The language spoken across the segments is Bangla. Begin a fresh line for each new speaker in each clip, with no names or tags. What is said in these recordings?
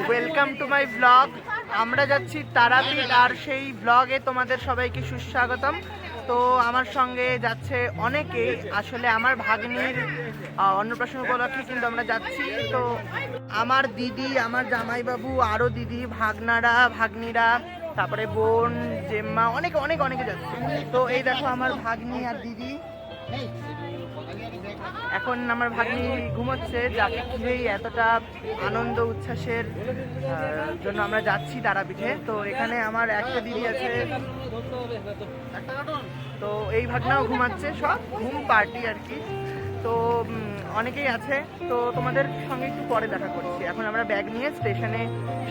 Welcome to my blog. আমরা যাচ্ছি তারাপীঠ, আর সেই ব্লগে তোমাদের সবাইকে সুস্বাগতম। তো আমার সঙ্গে যাচ্ছে অনেকেই, আসলে আমার ভাগ্নির অন্নপ্রাশন উপলক্ষে কিন্তু আমরা যাচ্ছি। তো আমার দিদি, আমার জামাইবাবু, আরও দিদি, ভাগ্নারা, ভাগ্নিরা, তারপরে বোন, জেম্মা, অনেকে অনেকে অনেকে যাচ্ছে। তো এই দেখো আমার ভাগ্নি আর দিদি। এখন আমার ভাগ্নি ঘুমোচ্ছে, যাকে ঘিরেই এতটা আনন্দ উচ্ছ্বাসের জন্য আমরা যাচ্ছি তারাপীঠে। তো এখানে আমার একটা দিদি আছে, তো এই ভাগ্নাও ঘুমাচ্ছে, সব ঘুম পার্টি আর কি। তো অনেকেই আছে, তো তোমাদের সঙ্গে একটু পরে দেখা করছি। এখন আমরা ব্যাগ নিয়ে স্টেশনে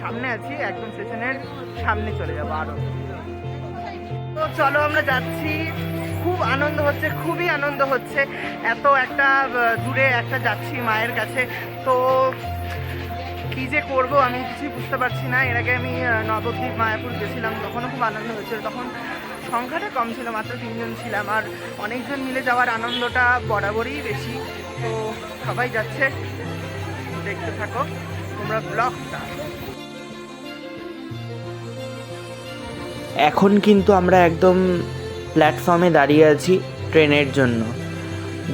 সামনে আছি, একদম স্টেশনের সামনে চলে যাবো আরো। তো চলো আমরা যাচ্ছি। খুব আনন্দ হচ্ছে, খুবই আনন্দ হচ্ছে, এত একটা দূরে একটা যাচ্ছি মায়ের কাছে। তো কি যে করবো আমি কিছুই বুঝতে পারছি না। এর আগে আমি নবদ্বীপ, মায়াপুর গেছিলাম, তখনও খুব আনন্দ হয়েছিল। তখন সংখ্যাটা কম ছিল, মাত্র 3 জন ছিলাম, আর অনেকজন মিলে যাওয়ার আনন্দটা বরাবরই বেশি। তো সবাই যাচ্ছে, দেখতে থাকো তোমরা ব্লগটা।
এখন কিন্তু আমরা একদম প্ল্যাটফর্মে দাঁড়িয়ে আছি ট্রেনের জন্য।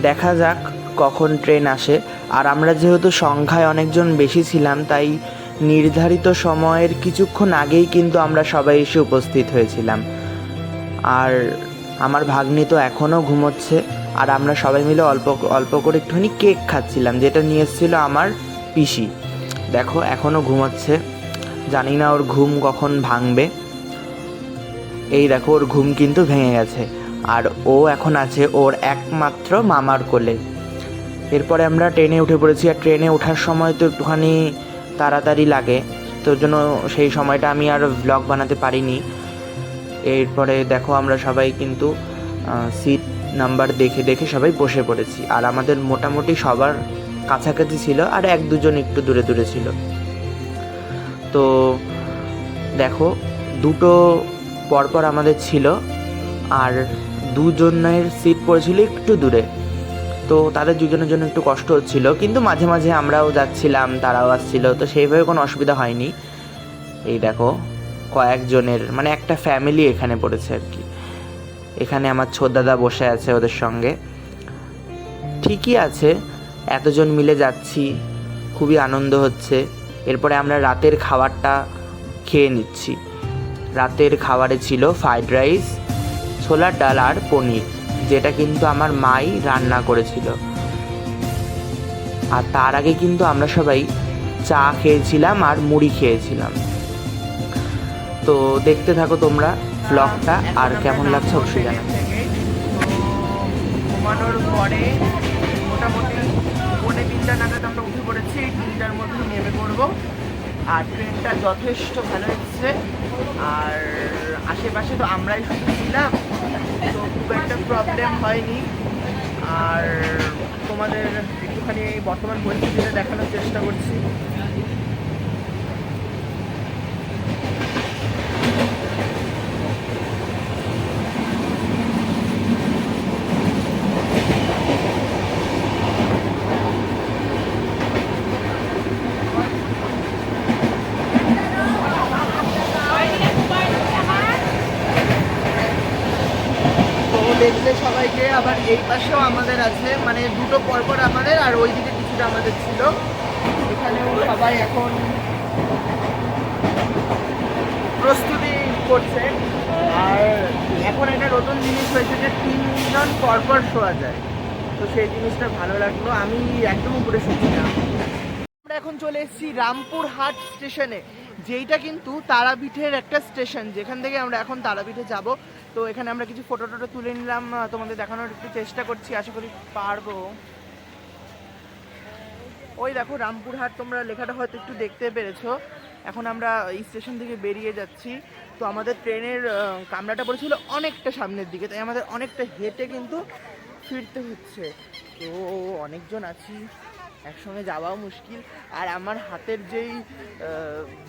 দেখা যাক কখন ট্রেন আসে। আর আমরা যেহেতু সংখ্যায় অনেকজন বেশি ছিলাম, তাই নির্ধারিত সময়ের কিছুক্ষণ আগেই কিন্তু আমরা সবাই এসে উপস্থিত হয়েছিলাম। আর আমার ভাগ্নি তো এখনও ঘুমোচ্ছে, আর আমরা সবাই মিলে অল্প অল্প করে একটুখানি কেক খাচ্ছিলাম, যেটা নিয়ে এসেছিলো আমার পিসি। দেখো এখনও ঘুমোচ্ছে, জানি না ওর ঘুম কখন ভাঙবে। এই দেখো ওর ঘুম কিন্তু ভেঙে গেছে, আর ও এখন আছে ওর একমাত্র মামার কোলে। এরপরে আমরা ট্রেনে উঠে পড়েছি, আর ট্রেনে ওঠার সময় তো একটুখানি তাড়াতাড়ি লাগে, তোর জন্য সেই সময়টা আমি আর ব্লগ বানাতে পারিনি। এরপরে দেখো আমরা সবাই কিন্তু সিট নাম্বার দেখে দেখে সবাই বসে পড়েছি, আর আমাদের মোটামুটি সবার কাছাকাছি ছিল, আর 1-2 জন একটু দূরে দূরে ছিল। তো দেখো দুটো পরপর আমাদের ছিল, আর 2জনের সিট পড়েছিল একটু দূরে। তো তাদের 2জনের জন্য একটু কষ্ট হচ্ছিল, কিন্তু মাঝে মাঝে আমরাও যাচ্ছিলাম, তারাও আসছিল, তো সেইভাবে কোনো অসুবিধা হয়নি। এই দেখো কয়েকজনের মানে একটা ফ্যামিলি এখানে পড়েছে আর কি। এখানে আমার ছোটদাদা বসে আছে ওদের সঙ্গে। ঠিকই আছে, এতজন মিলে যাচ্ছি, খুবই আনন্দ হচ্ছে। এরপরে আমরা রাতের খাবারটা খেয়ে নিচ্ছি। রাতের খাবারে ছিল ফ্রাইড রাইস, ছোলার ডাল আর পনির, যেটা কিন্তু আমার মাই রান্না করেছিল। আর তার আগে কিন্তু আমরা সবাই চা খেয়েছিলাম আর মুড়ি খেয়েছিলাম। তো দেখতে থাকো তোমরা ব্লগটা, আর কেমন লাগছে অবশ্যই জানাবে।
ঘুমানোর পরে মোটামুটি 3:45 নাগাদ আমরা উঠে পড়েছি, 3টার মধ্যে নেমে পড়বো। আর ট্রেনটা যথেষ্ট ভালো এসেছে, আর আশেপাশে তো আমরাই শুধু ছিলাম, তো খুব একটা প্রবলেম হয়নি। আর তোমাদের একটুখানি এই বর্তমান পরিস্থিতিটা দেখানোর চেষ্টা করছি। দেখলে সবাইকে, আবার এই পাশেও আমাদের আছে, মানে দুটো পরপর আমাদের, আর ওই দিকে কিছুটা আমাদের ছিল। এখানেও সবাই এখন প্রস্তুতি করছে। আর এখন একটা নতুন জিনিস হয়েছে যে 3জন পরপর শোয়া যায়, তো সেই জিনিসটা ভালো লাগলো। আমি একদম উপরে শুনছিলাম। আমরা এখন চলে এসেছি রামপুরহাট স্টেশনে, যেইটা কিন্তু তারাপীঠের একটা স্টেশন, যেখান থেকে আমরা এখন তারাপীঠে যাব। তো এখানে আমরা কিছু ফটো টটো তুলে নিলাম, তোমাদের দেখানোর একটু চেষ্টা করছি, আশা করি পারবো। ওই দেখো রামপুরহাট, তোমরা লেখাটা হয়তো একটু দেখতে পেরেছো। এখন আমরা এই স্টেশন থেকে বেরিয়ে যাচ্ছি। তো আমাদের ট্রেনের কামরাটা পড়েছিল অনেকটা সামনের দিকে, তাই আমাদের অনেকটা হেঁটে কিন্তু ফিরতে হচ্ছে। তো অনেকজন আছি, একসঙ্গে যাওয়াও মুশকিল। আর আমার হাতের যেই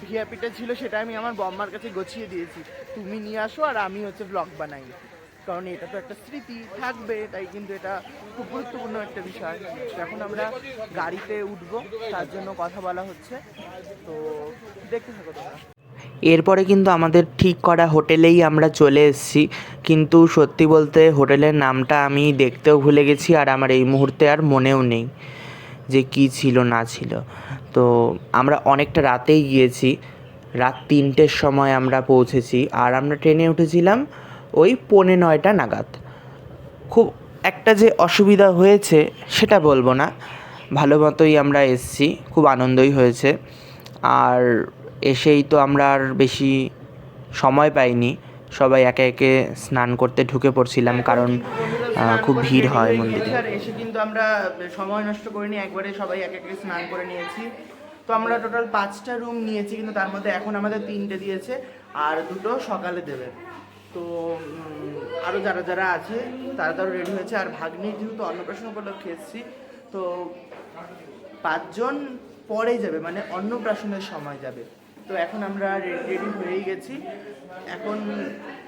ভিআইপিটা ছিল, সেটা আমি আমার বম্মার কাছে গছিয়ে দিয়েছি, তুমি নিয়ে আসো আর আমি ব্লগ বানাই। কারণ এটা তো একটা স্মৃতি থাকবে, তাই কিন্তু এটা খুব গুরুত্বপূর্ণ একটা বিষয়। তো এখন আমরা গাড়িতে উঠবো, তার জন্য কথা বলা হচ্ছে, তো দেখতে থাকো তোমরা।
এরপরে কিন্তু আমাদের ঠিক করা হোটেলেই আমরা চলে এসেছি, কিন্তু সত্যি বলতে হোটেলের নামটা আমি দেখতেও ভুলে গেছি, আর আমার এই মুহূর্তে আর মনেও নেই যে কী ছিল না ছিল। তো আমরা অনেকটা রাতেই গিয়েছি, রাত 3টের সময় আমরা পৌঁছেছি, আর আমরা ট্রেনে উঠেছিলাম ওই 8:45 নাগাদ। খুব একটা যে অসুবিধা হয়েছে সেটা বলবো না, ভালো মতোই আমরা এসেছি, খুব আনন্দই হয়েছে। আর এসেই তো আমরা আর বেশি সময় পাইনি, সবাই একে একে স্নান করতে ঢুকে পড়ছিলাম, কারণ খুব ভিড় হয় মন্দিরে।
আর এসে কিন্তু আমরা সময় নষ্ট করিনি, একবারে সবাই এক এক স্নান করে নিয়েছি। তো আমরা টোটাল 5টা রুম নিয়েছি, কিন্তু তার মধ্যে এখন আমাদের 3টে দিয়েছে আর 2টো সকালে দেবে। তো আরও যারা যারা আছে তারা তারও রেডি হয়েছে। আর ভাগ্নির যেহেতু অন্নপ্রাশন উপলক্ষে এসেছি, তো 5 জন পরে যাবে, মানে অন্নপ্রাশনের সময় যাবে। তো এখন আমরা রেডি হয়েই গেছি, এখন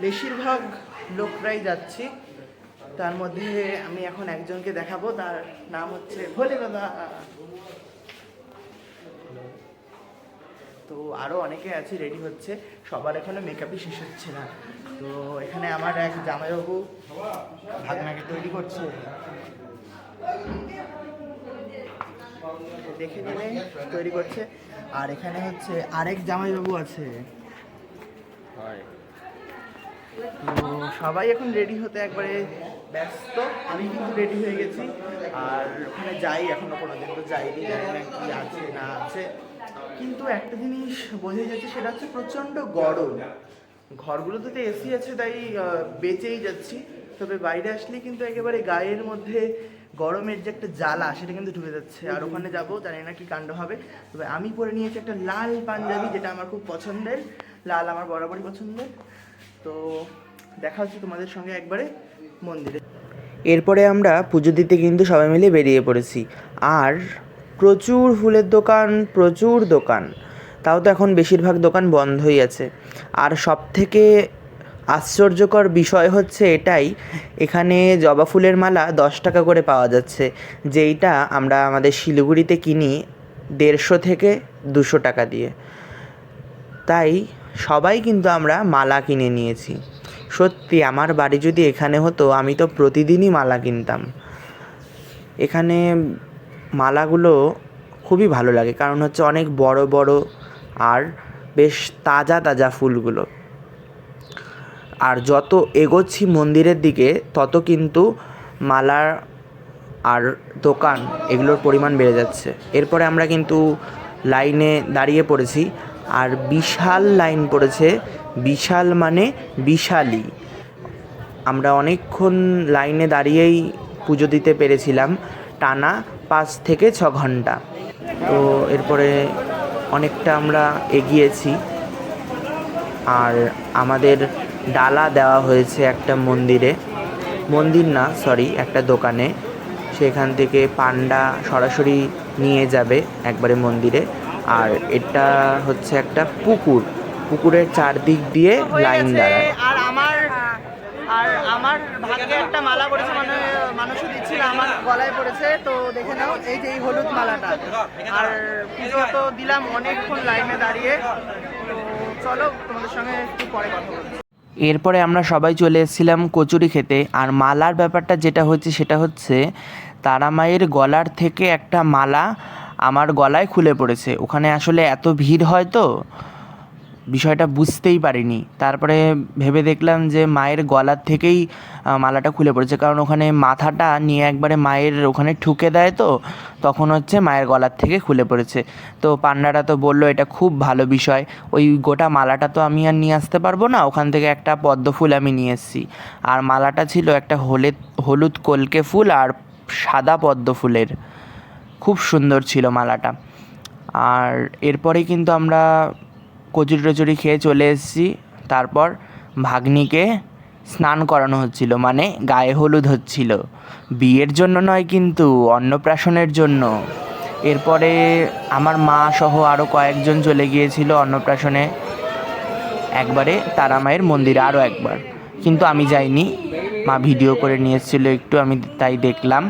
বেশিরভাগ লোকরাই যাচ্ছি। তার মধ্যে আমি এখন একজনকে দেখাবো, তার নাম হচ্ছে ভোলে দাদা। তো আরও অনেকে আছে, রেডি হচ্ছে, সবার এখনো মেকআপই শেষ হচ্ছে না। তো এখানে আমার এক জামাইবাবু ভাগনাকে তৈরি করছে, দেখে নিলে তৈরি করছে। আর এখানে হচ্ছে আরেক জামাইবাবু আছে। তো সবাই এখন রেডি হতে একবারে ব্যস্ত, আমি কিন্তু রেডি হয়ে গেছি। আর ওখানে যাই, এখনো কোনোদিন তো যাইনি, জানি না কি আছে না আছে। কিন্তু একটা জিনিস বোঝাই যাচ্ছে, সেটা হচ্ছে প্রচণ্ড গরম। ঘরগুলোতে তো এসি আছে, তাই বেঁচেই যাচ্ছি। তবে বাইরে আসলে কিন্তু একেবারে গায়ের মধ্যে গরমের যে একটা জ্বালা, সেটা কিন্তু ঢুকে যাচ্ছে। আর ওখানে যাবো, জানি না কি কাণ্ড হবে। তবে আমি পরে নিয়েছি একটা লাল পাঞ্জাবি, যেটা আমার খুব পছন্দের, লাল আমার বরাবরই পছন্দের। তো দেখা হচ্ছে তোমাদের সঙ্গে একবারে মন্দিরে।
এরপরে আমরা পুজো দিতে কিন্তু সবাই মিলে বেরিয়ে পড়েছি, আর প্রচুর ফুলের দোকান, প্রচুর দোকান। তাও তো এখন বেশিরভাগ দোকান বন্ধই আছে। আর সবথেকে আশ্চর্যকর বিষয় হচ্ছে এটাই, এখানে জবা ফুলের মালা 10 টাকা করে পাওয়া যাচ্ছে, যেইটা আমরা আমাদের শিলিগুড়িতে কিনি 150 থেকে 200 টাকা দিয়ে। তাই সবাই কিন্তু আমরা মালা কিনে নিয়েছি। সত্যি আমার বাড়ি যদি এখানে হতো, আমি তো প্রতিদিনই মালা কিনতাম। এখানে মালাগুলো খুবই ভালো লাগে, কারণ হচ্ছে অনেক বড় বড় আর বেশ তাজা তাজা ফুলগুলো। আর যত এগোচ্ছি মন্দিরের দিকে, তত কিন্তু মালার আর দোকান এগুলোর পরিমাণ বেড়ে যাচ্ছে। এরপরে আমরা কিন্তু লাইনে দাঁড়িয়ে পড়েছি, আর বিশাল লাইন পড়েছে, বিশাল মানে বিশালই। আমরা অনেকক্ষণ লাইনে দাঁড়িয়েই পুজো দিতে পেরেছিলাম, টানা 5 থেকে 6 ঘন্টা। তো এরপরে অনেকটা আমরা এগিয়েছি, আর আমাদের ডালা দেওয়া হয়েছে একটা একটা দোকানে। সেখান থেকে পান্ডা সরাসরি নিয়ে যাবে একবারে মন্দিরে। আর এটা হচ্ছে একটা পুকুরের চারদিক দিয়ে লাইন দাঁড়ায়।
আর আমার ভাগ্যে একটা মালা পড়েছে, মানে মানুষও দিচ্ছিল, আমার গলায় পড়েছে। তো দেখে নাও, এই যে এই হলুদ মালাটা। আর পুজো তো দিলাম অনেকক্ষণ লাইনে দাঁড়িয়ে। তো চলো তোমাদের সঙ্গে একটু পরে কথা বলছি।
এরপরে আমরা সবাই চলে এসেছিলাম কচুরি খেতে। আর মালার ব্যাপারটা যেটা হচ্ছে, সেটা হচ্ছে তারা মায়ের গলার থেকে একটা মালা আমার গলায় খুলে পড়েছে। ওখানে আসলে এত ভিড় হয়, তো বিষয়টা বুঝতেই পারিনি। তারপরে ভেবে দেখলাম যে মায়ের গলার থেকেই মালাটা খুলে পড়েছে, কারণ ওখানে মাথাটা নিয়ে একবারে মায়ের ওখানে ঠুকে দেয়, তো তখন হচ্ছে মায়ের গলার থেকে খুলে পড়েছে। তো পান্ডারা তো বললো এটা খুব ভালো বিষয়, ওই গোটা মালাটা তো আমি আর নিয়ে আসতে পারবো না, ওখান থেকে একটা পদ্ম ফুল আমি নিয়ে এসেছি। আর মালাটা ছিল একটা হলুদ কলকে ফুল আর সাদা পদ্ম ফুলের, খুব সুন্দর ছিল মালাটা। আর এরপরেই কিন্তু আমরা কচুরি টচুরি খেয়ে চলে এসেছি। তারপর ভাগ্নিকে স্নান করানো হচ্ছিল, মানে গায়ে হলুদ হচ্ছিল, বিয়ের জন্য নয় কিন্তু অন্নপ্রাশনের জন্য। এরপরে আমার মা সহ আরও কয়েকজন চলে গিয়েছিল অন্নপ্রাশনে, একবারে তারা মায়ের মন্দিরে আরও একবার, কিন্তু আমি যাইনি। মা ভিডিও করে নিয়ে এসেছিলো একটু, আমি তাই দেখলাম।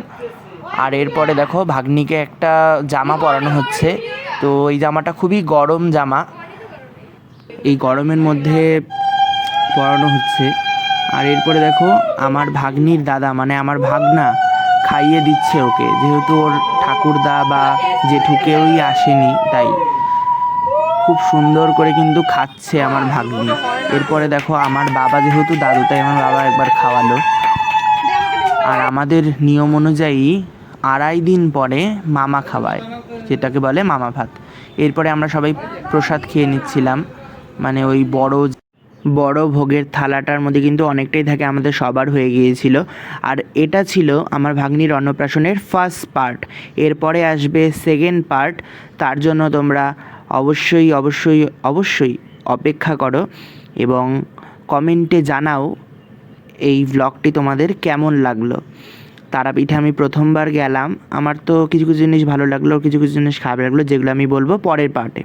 আর এরপরে দেখো ভাগ্নিকে একটা জামা পরানো হচ্ছে। তো এই জামাটা খুবই গরম জামা, এই গরমের মধ্যে পরানো হচ্ছে। আর এরপরে দেখো আমার ভাগ্নির দাদা মানে আমার ভাগনা খাইয়ে দিচ্ছে ওকে, যেহেতু ওর ঠাকুরদা বা জেঠু কেউই আসেনি, তাই খুব সুন্দর করে কিন্তু খাচ্ছে আমার ভাগ্নি। এরপরে দেখো আমার বাবা যেহেতু দাদু, তাই আমার বাবা একবার খাওয়ালো। আর আমাদের নিয়ম অনুযায়ী 2.5 দিন পরে মামা খাওয়ায়, যেটাকে বলে মামা ভাত। এরপরে আমরা সবাই প্রসাদ খেয়ে নিচ্ছিলাম, মানে ওই বড় ভোগের থালাটার মধ্যে কিন্তু অনেকটাই থাকে, আমাদের সবার হয়ে গিয়েছিল। আর এটা ছিল আমার ভাগ্নির অন্নপ্রাশনের ফার্স্ট পার্ট। এরপরে আসবে সেকেন্ড পার্ট, তার জন্য তোমরা অবশ্যই অবশ্যই অবশ্যই অপেক্ষা করো এবং কমেন্টে জানাও এই ভ্লগটি তোমাদের কেমন লাগলো। তারাপীঠে আমি প্রথমবার গেলাম, আমার তো কিছু কিছু জিনিস ভালো লাগলো, কিছু কিছু জিনিস খারাপ লাগলো, যেগুলো আমি বলবো পরের পার্টে।